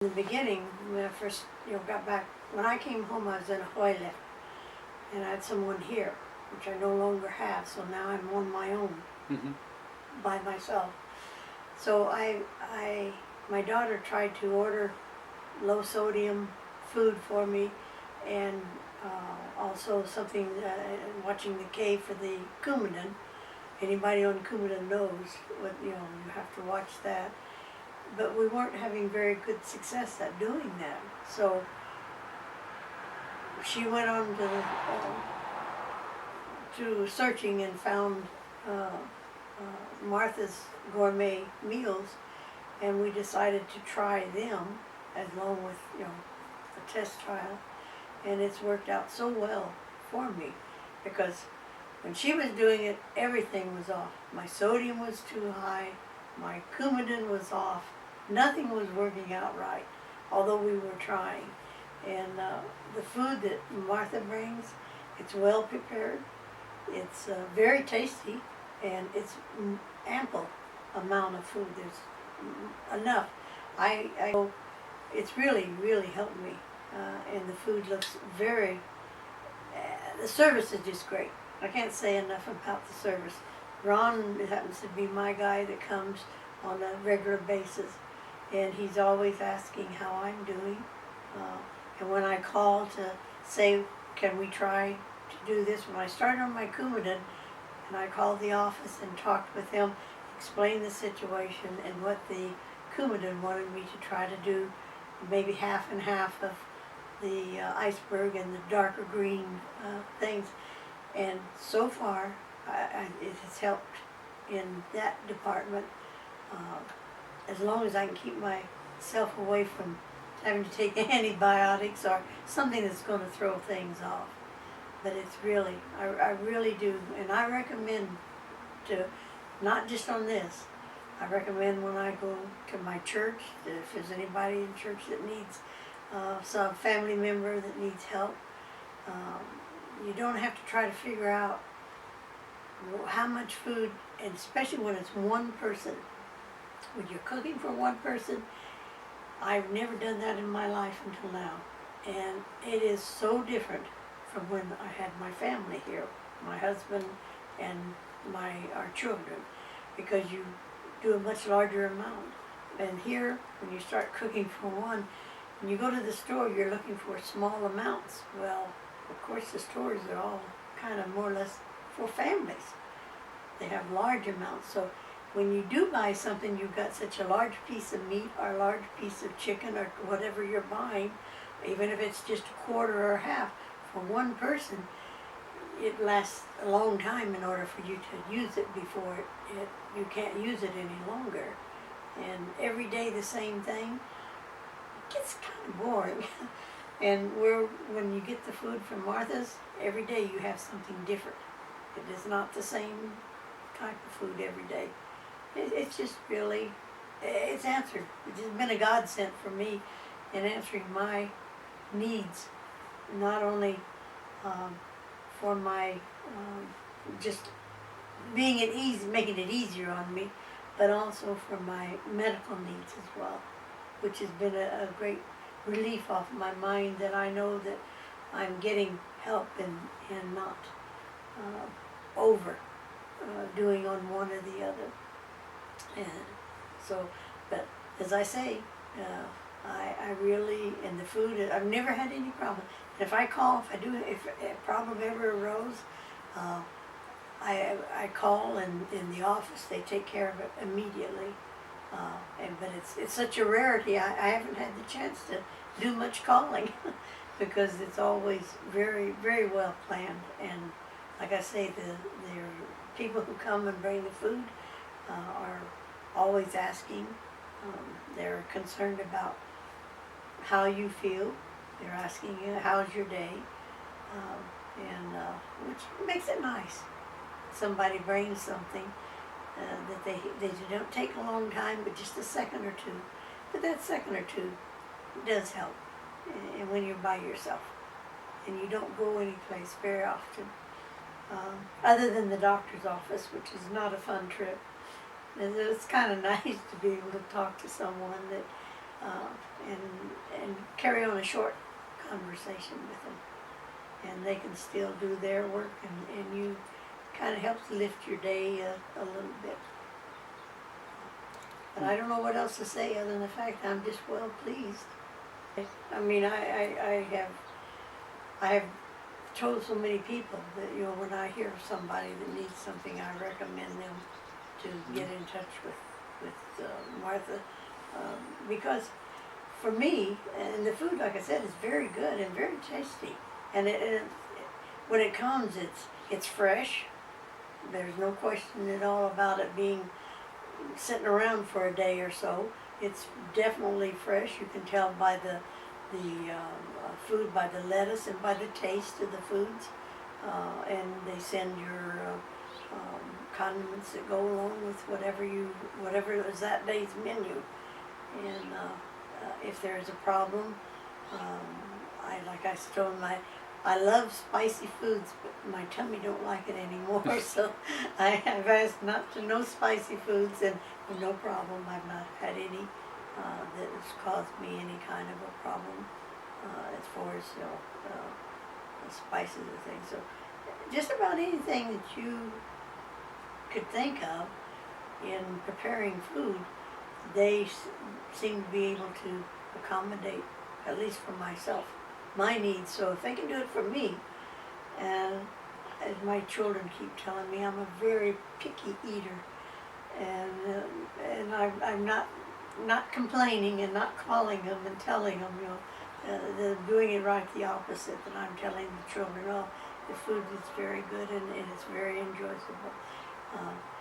In the beginning, when I first got back, when I came home, I was in Hawaii, and I had someone here, which I no longer have. So now I'm on my own, Mm-hmm. by myself. So my daughter tried to order low sodium food for me, and also something, watching the K for the Coumadin. Anybody on Coumadin knows what, you have to watch that. But we weren't having very good success at doing that. So she went on to searching and found Martha's Gourmet meals, and we decided to try them along with a test trial, and it's worked out so well for me because when she was doing it, everything was off. My sodium was too high, my Coumadin was off, nothing was working out right, although we were trying. And the food that Martha brings, it's well prepared, it's very tasty, and it's ample amount of food. There's enough. I it's really helped me, and the food looks very. The service is just great. I can't say enough about the service. Ron happens to be my guy that comes on a regular basis, and he's always asking how I'm doing. And when I call to say, can we try to do this, when I started on my Coumadin, and I called the office and talked with them, explained the situation and what the Coumadin wanted me to try to do, maybe half and half of the iceberg and the darker green things. And so far, it has helped in that department. As long as I can keep myself away from having to take antibiotics or something that's going to throw things off. But it's really, I really do, and I recommend to, not just on this, I recommend when I go to my church, that if there's anybody in church that needs, some family member that needs help, you don't have to try to figure out how much food, and especially when it's one person. When you're cooking for one person, I've never done that in my life until now. And it is so different from when I had my family here, my husband and our children, because you do a much larger amount. And here, when you start cooking for one, when you go to the store, you're looking for small amounts. Well, of course, the stores are all kind of more or less for families. They have large amounts. So when you do buy something, you've got such a large piece of meat or a large piece of chicken or whatever you're buying, even if it's just a quarter or a half, for one person, it lasts a long time in order for you to use it before you can't use it any longer. And every day the same thing, it gets kind of boring. And when you get the food from Martha's, every day you have something different. It is not the same type of food every day. It's just really, it's answered. It's just been a godsend for me in answering my needs, not only for my just making it easier on me, but also for my medical needs as well, which has been a great relief off my mind, that I know that I'm getting help and not over doing on one or the other. And so, but as I say, I really, in the food, I've never had any problem. And if I call, if a problem ever arose, I call, and in the office they take care of it immediately. But it's such a rarity. I haven't had the chance to do much calling because it's always very well planned. And like I say, the people who come and bring the food are always asking. They're concerned about how you feel. They're asking you, how's your day? Which makes it nice. Somebody brings something that they don't take a long time, but just a second or two. But that second or two does help. And when you're by yourself and you don't go anyplace very often, other than the doctor's office, which is not a fun trip. And it's kind of nice to be able to talk to someone that and carry on a short conversation with them. And they can still do their work, and you kind of helps lift your day a little bit. But I don't know what else to say other than the fact I'm just well pleased. I mean, I have told so many people that, you know, when I hear of somebody that needs something, I recommend them to get in touch with Martha, because for me, and the food, like I said, is very good and very tasty. And when it comes, it's fresh. There's no question at all about it being sitting around for a day or so. It's definitely fresh. You can tell by the food, by the lettuce and by the taste of the foods. And they send your condiments that go along with whatever is that day's menu. And if there is a problem, like I told them, I love spicy foods, but my tummy don't like it anymore. So I've asked not to no spicy foods, and no problem. I've not had any that has caused me any kind of a problem as far as the spices and things. So just about anything that you could think of in preparing food, they seem to be able to accommodate, at least for myself, my needs. So if they can do it for me, and as my children keep telling me, I'm a very picky eater, and I'm not complaining and not calling them and telling them, you know, they're doing it right the opposite. And I'm telling the children, oh, the food is very good and it's very enjoyable.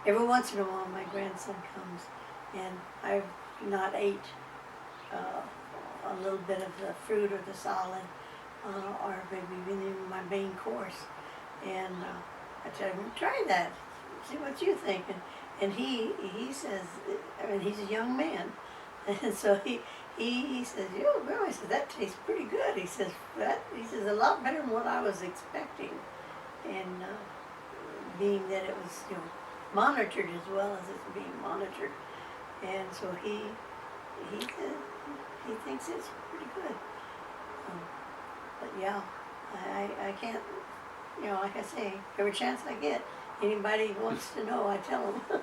Every once in a while, my grandson comes, and I've not ate a little bit of the fruit or the salad, or maybe even my main course. And I tell him, try that, see what you think. And he says, I mean, he's a young man, and so he says, "Yo, girl," he says, "that tastes pretty good." He says, a lot better than what I was expecting. And being that it was, you know, monitored as well as it's being monitored, and so he thinks it's pretty good. But yeah, I can't, you know, like I say, every chance I get, anybody wants to know, I tell them.